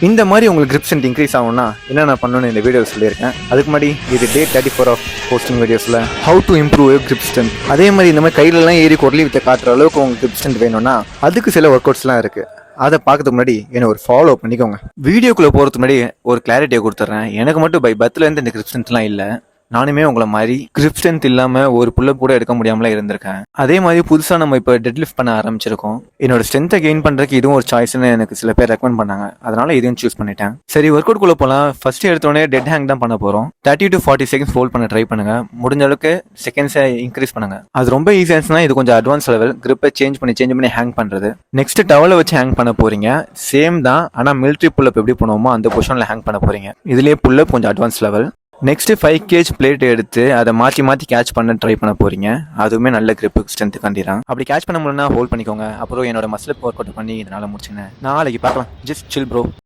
இந்த மாதிரி உங்களுக்கு grip strength இன்க்ரீஸ் ஆகும்னா என்னென்ன பண்ணணும்னு இந்த வீடியோ சொல்லியிருக்கேன். அதுக்கு முன்னாடி இது டே 34 ஆஃப் போஸ்டிங் வீடியோஸில் how to improve grip strength. அதே மாதிரி இந்த மாதிரி கையிலலாம் ஏறி குரலி வித்த காட்டுற அளவுக்கு உங்களுக்கு grip strength வேணும்னா அதுக்கு சில ஒர்க் அவுட்ஸ்லாம் இருக்குது. அதை பார்க்கறதுக்கு முன்னாடி என்ன ஒரு ஃபாலோ பண்ணிக்கோங்க. வீடியோக்குள்ளே போகிறதுக்கு முன்னாடி ஒரு கிளாரிட்டியை கொடுத்துட்றேன். எனக்கு மட்டும் பை பர்த்லேருந்து இந்த grip strengthலாம் இல்லை. நானுமே உங்களை மாதிரி grip strength இல்லாமல் ஒரு புல்லப் கூட எடுக்க முடியாமலாம் இருந்திருக்கேன். அதே மாதிரி புதுசாக நம்ம இப்போ டெட் லிஃப்ட் பண்ண ஆரம்பிச்சிருக்கோம். என்னோட ஸ்ட்ரென்த்தை கெயின் பண்ணுறதுக்கு இதுவும் ஒரு சாய்ஸ்னு எனக்கு சில பேர் ரெக்கமெண்ட் பண்ணாங்க. அதனால இதையும் சூஸ் பண்ணிட்டேன். சரி, ஒர்க் அவுட் குள்ளே போகலாம். ஃபர்ஸ்ட் எடுத்தோடனே டெட் ஹேங் தான் பண்ண போகிறோம். 30 to 40 செகண்ட்ஸ் ஹோல்ட் பண்ண ட்ரை பண்ணுங்க. முடிஞ்ச அளவுக்கு செகண்ட்ஸை இன்க்ரீஸ் பண்ணுங்க. அது ரொம்ப ஈஸியாச்சுன்னா இது கொஞ்சம் அட்வான்ஸ் லெவல். கிரிப்பை சேஞ்ச் பண்ணி ஹேங் பண்ணுறது. நெக்ஸ்ட் டவலை வச்சு ஹேங் பண்ண போறீங்க. சேம் தான், ஆனால் மிலிட்ரி புல்லப் எப்படி பண்ணுவோமோ அந்த பொசிஷனில் ஹேங் பண்ண போறீங்க. இதுலேயே புல்லப் கொஞ்சம் advance level. Next 5 kg plate எடுத்து அதை மாற்றி கேட்ச் பண்ண ட்ரை பண்ண போறீங்க. அதுவுமே நல்ல கிரிப் ஸ்ட்ரென்த் கண்டிப்பாக. அப்படி கேட்ச் பண்ண முடியலன்னா ஹோல்ட் பண்ணிக்கோங்க. அப்புறம் என்னோட மசில் ஒர்க் அவுட் பண்ணி இதனால முடிச்சுங்க. நாளைக்கு பார்க்கலாம். Just chill bro.